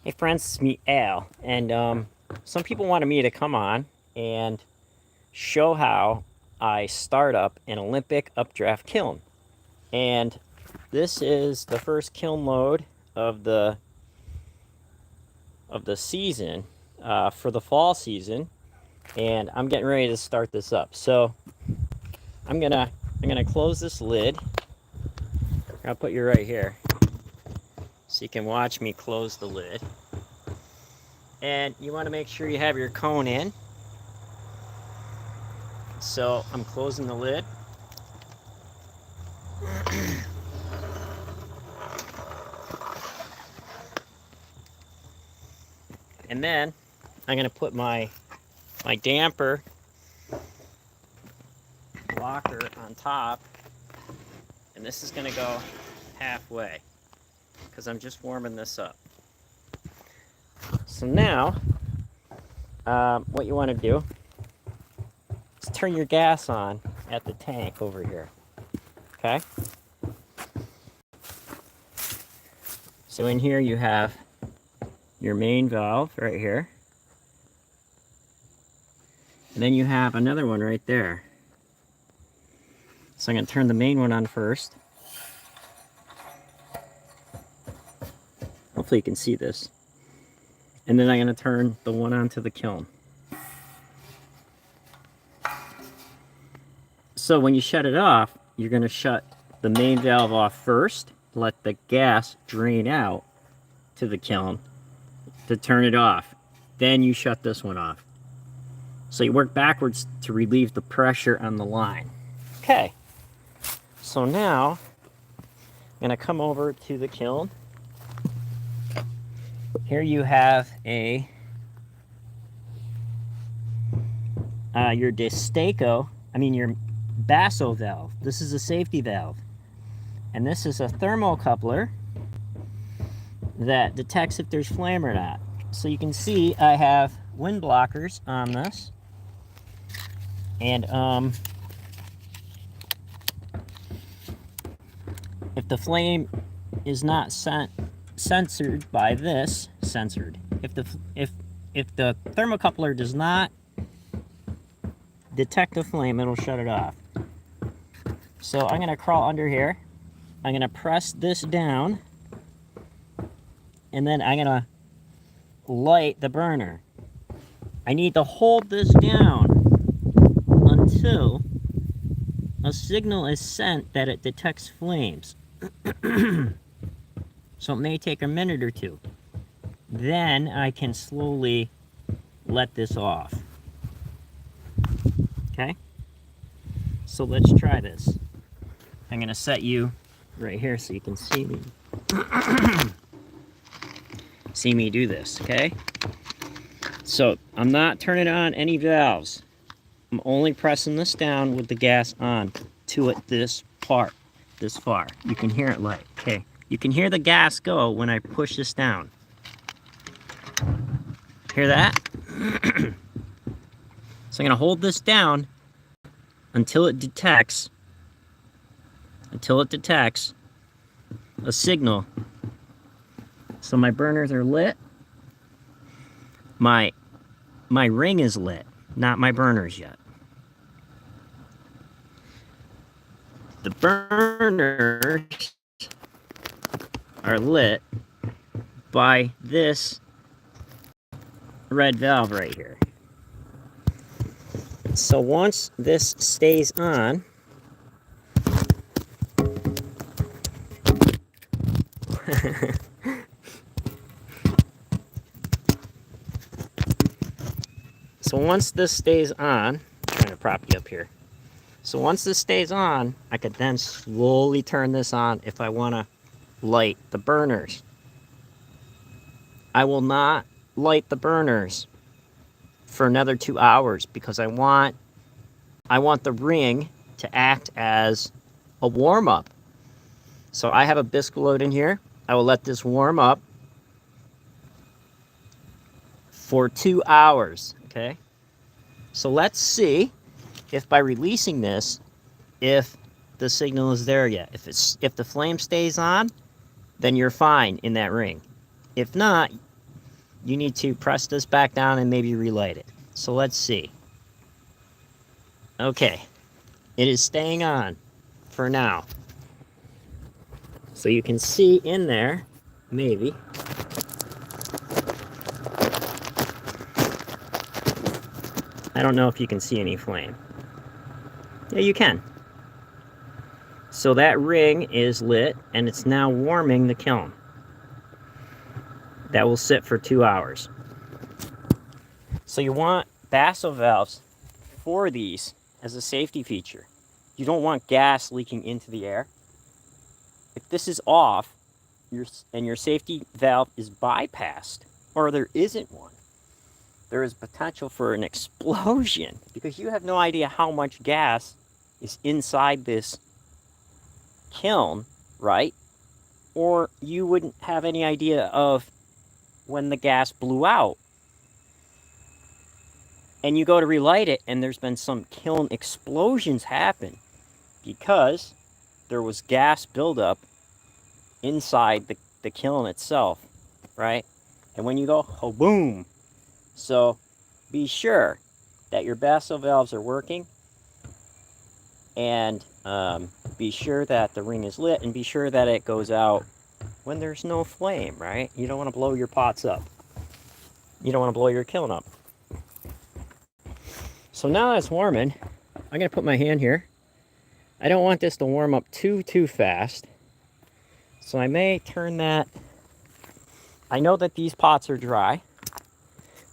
Hey friends, it's me Al, and some people wanted me to come on and show how I start up an Olympic Updraft kiln. And this is the first kiln load of the season for the fall season, and I'm getting ready to start this up. So I'm gonna close this lid. I'll put you right here so you can watch me close the lid. And you want to make sure you have your cone in. So I'm closing the lid. And then I'm going to put my damper blocker on top. And this is going to go halfway because I'm just warming this up. So now, what you want to do is turn your gas on at the tank over here. Okay? So in here you have your main valve right here. And then you have another one right there. So I'm going to turn the main one on first. Hopefully you can see this. And then I'm going to turn the one onto the kiln. So when you shut it off, you're going to shut the main valve off first, let the gas drain out to the kiln to turn it off. Then you shut this one off. So you work backwards to relieve the pressure on the line. Okay, so now I'm going to come over to the kiln. Here you have your your basso valve. This is a safety valve. And this is a thermocoupler that detects if there's flame or not. So you can see I have wind blockers on this. And if the flame is not censored by this, if the thermocoupler does not detect the flame, it'll shut it off. So I'm going to crawl under here. I'm going to press this down, and then I'm going to light the burner. I need to hold this down until a signal is sent that it detects flames. So it may take a minute or two. Then I can slowly let this off. Okay? So let's try this. I'm going to set you right here so you can see me. See me do this, okay? So I'm not turning on any valves. I'm only pressing this down with the gas on to it this far. You can hear it light, okay? You can hear the gas go when I push this down. Hear that? So I'm going to hold this down until it detects a signal. So my burners are lit. My ring is lit, not my burners yet. The burners are lit by this red valve right here. So once this stays on, I'm trying to prop you up here. So once this stays on, I could then slowly turn this on if I want to light the burners. I will not light the burners for another 2 hours because I want the ring to act as a warm-up. So I have a biscuit load in here. I will let this warm up for 2 hours, okay? So let's see if by releasing this, if the signal is there yet. If the flame stays on, then you're fine in that ring. If not, you need to press this back down and maybe relight it. So let's see. Okay, it is staying on for now. So you can see in there, maybe. I don't know if you can see any flame. Yeah, you can. So that ring is lit and it's now warming the kiln. That will sit for 2 hours. So you want basso valves for these as a safety feature. You don't want gas leaking into the air. If this is off and your safety valve is bypassed, or there isn't one, there is potential for an explosion because you have no idea how much gas is inside this kiln, right? Or you wouldn't have any idea of when the gas blew out. And you go to relight it and there's been some kiln explosions happen because there was gas buildup inside the kiln itself, right? And when you go, oh boom. So be sure that your basso valves are working, and be sure that the ring is lit, and be sure that it goes out when there's no flame, right? You don't want to blow your pots up. You don't want to blow your kiln up. So now that it's warming, I'm going to put my hand here. I don't want this to warm up too fast. So I may turn that. I know that these pots are dry.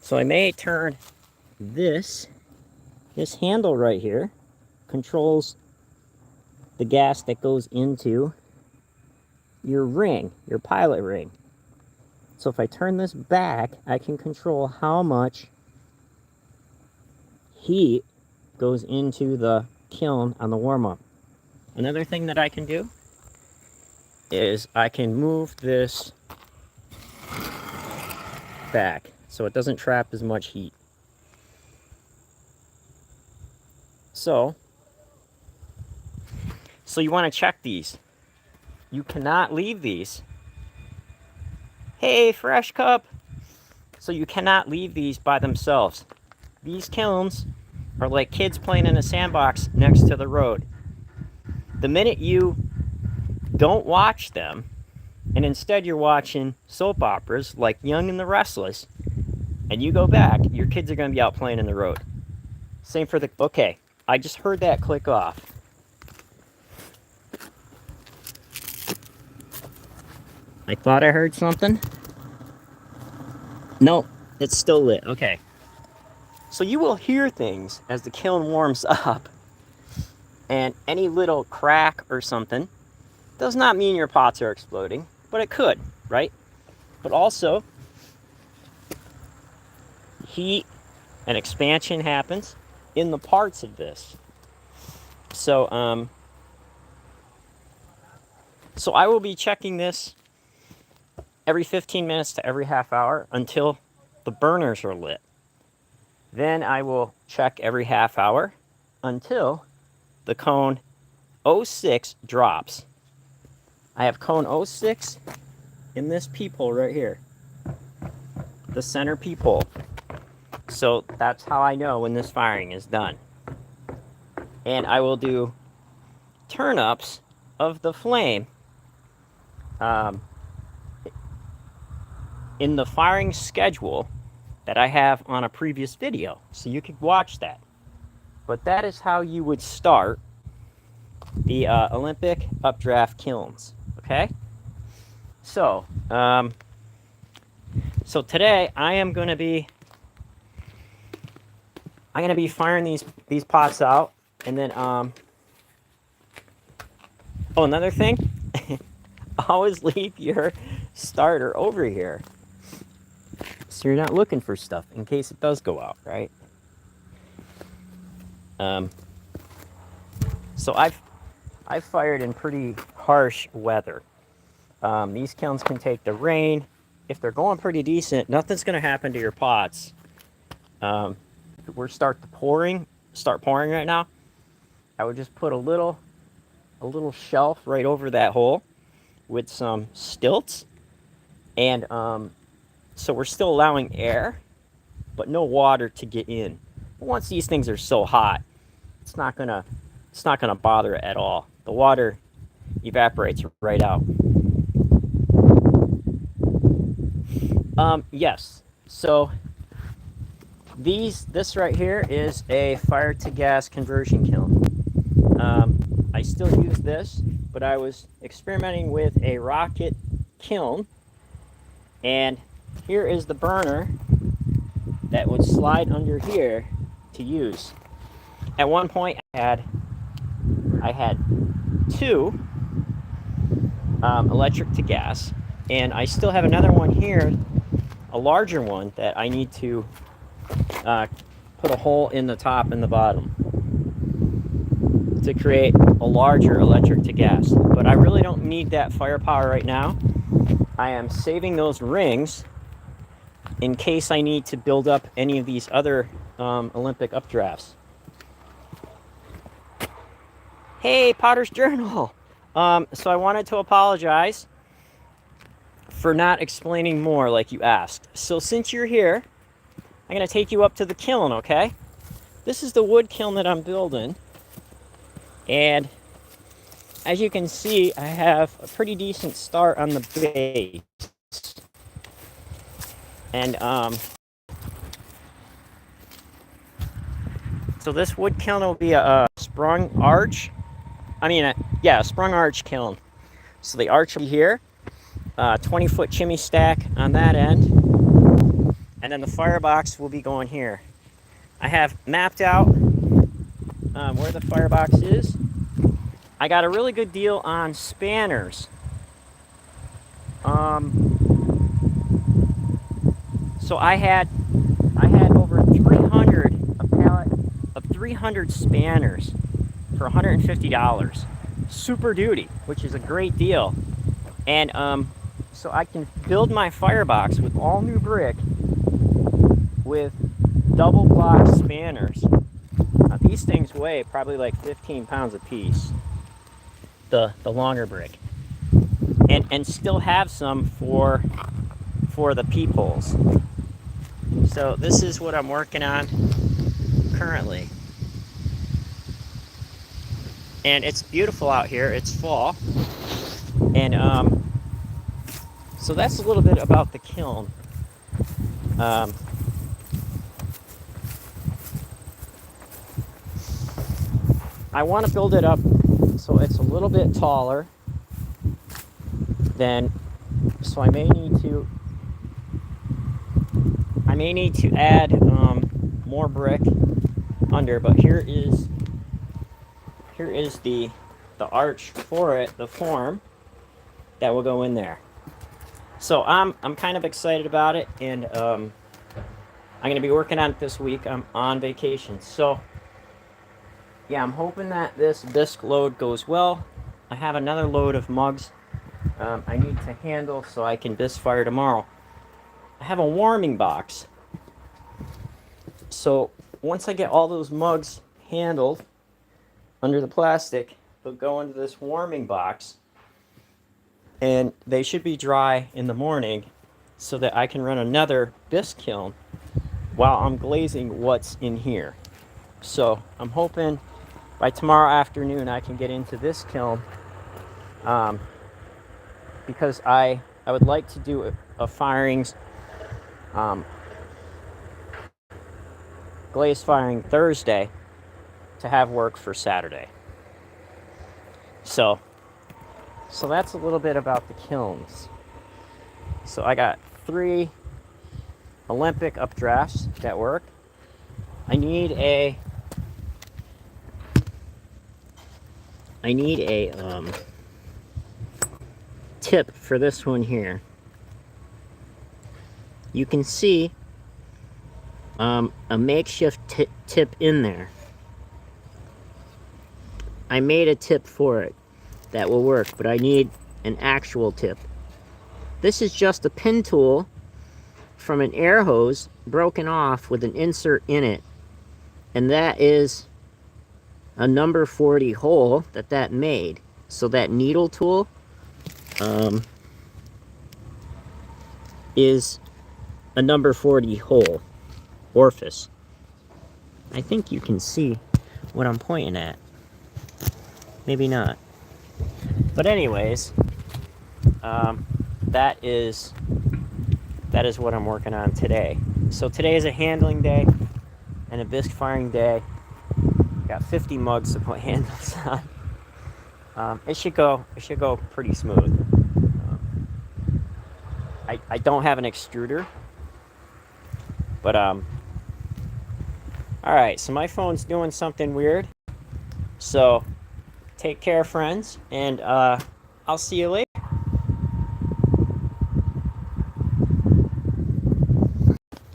So I may turn this handle right here controls the gas that goes into your ring, your pilot ring. So if I turn this back, I can control how much heat goes into the kiln on the warm-up. Another thing that I can do is I can move this back so it doesn't trap as much heat. So you want to check these. You cannot leave these. Hey, fresh cup. So you cannot leave these by themselves. These kilns are like kids playing in a sandbox next to the road. The minute you don't watch them, and instead you're watching soap operas like Young and the Restless, and you go back, your kids are going to be out playing in the road. Same for the... Okay, I just heard that click off. I thought I heard something. Nope, it's still lit. Okay. So you will hear things as the kiln warms up, and any little crack or something does not mean your pots are exploding, but it could, right? But also, heat and expansion happens in the parts of this. So I will be checking this every 15 minutes to every half hour until the burners are lit. Then I will check every half hour until the cone 06 drops. I have cone 06 in this peephole right here, the center peephole. So that's how I know when this firing is done. And I will do turn-ups of the flame in the firing schedule that I have on a previous video, so you could watch that. But that is how you would start the Olympic Updraft kilns, okay? So, so today I am going to be firing these pots out, and then oh, another thing, always leave your starter over here, so you're not looking for stuff in case it does go out, right? So I've fired in pretty harsh weather. These kilns can take the rain. If they're going pretty decent, nothing's going to happen to your pots. We're start pouring right now. I would just put a little shelf right over that hole with some stilts, and So we're still allowing air, but no water to get in. But once these things are so hot, it's not gonna bother it at all. The water evaporates right out. Yes. So this right here is a fire to gas conversion kiln. I still use this, but I was experimenting with a rocket kiln, and here is the burner that would slide under here to use. At one point, I had two electric to gas, and I still have another one here, a larger one that I need to put a hole in the top and the bottom to create a larger electric to gas. But I really don't need that firepower right now. I am saving those rings in case I need to build up any of these other Olympic updrafts. Hey, Potter's Journal. So I wanted to apologize for not explaining more like you asked. So since you're here, I'm going to take you up to the kiln, okay? This is the wood kiln that I'm building. And as you can see, I have a pretty decent start on the base. And so this wood kiln will be a sprung arch. A sprung arch kiln. So the arch will be here, 20-foot chimney stack on that end, and then the firebox will be going here. I have mapped out where the firebox is. I got a really good deal on spanners. So I had over 300, a pallet of 300 spanners for $150. Super Duty, which is a great deal. And so I can build my firebox with all new brick with double block spanners. Now, these things weigh probably like 15 pounds a piece, the longer brick, and still have some for the peepholes. So this is what I'm working on currently. And it's beautiful out here. It's fall. And so that's a little bit about the kiln. I want to build it up so it's a little bit taller than, so I may need to add more brick under, but here is the arch for it, the form that will go in there. So I'm kind of excited about it, and I'm going to be working on it this week. I'm on vacation, so yeah, I'm hoping that this bisque load goes well. I have another load of mugs I need to handle so I can bisque fire tomorrow. I have a warming box, so once I get all those mugs handled under the plastic, they'll go into this warming box, and they should be dry in the morning so that I can run another bisque kiln while I'm glazing what's in here. So I'm hoping by tomorrow afternoon I can get into this kiln, because I would like to do a firings, glaze firing Thursday to have work for Saturday. So that's a little bit about the kilns. So I got 3 Olympic updrafts that work. I need a tip for this one here. You can see a makeshift tip in there. I made a tip for it that will work, but I need an actual tip. This is just a pin tool from an air hose broken off with an insert in it, and that is a number 40 hole that made. So that needle tool is a number 40 hole orifice. I think you can see what I'm pointing at. Maybe not. But anyways, that is what I'm working on today. So today is a handling day and a bisque firing day. Got 50 mugs to put handles on. It should go pretty smooth. I don't have an extruder, but all right. So my phone's doing something weird. So take care, friends, and I'll see you later.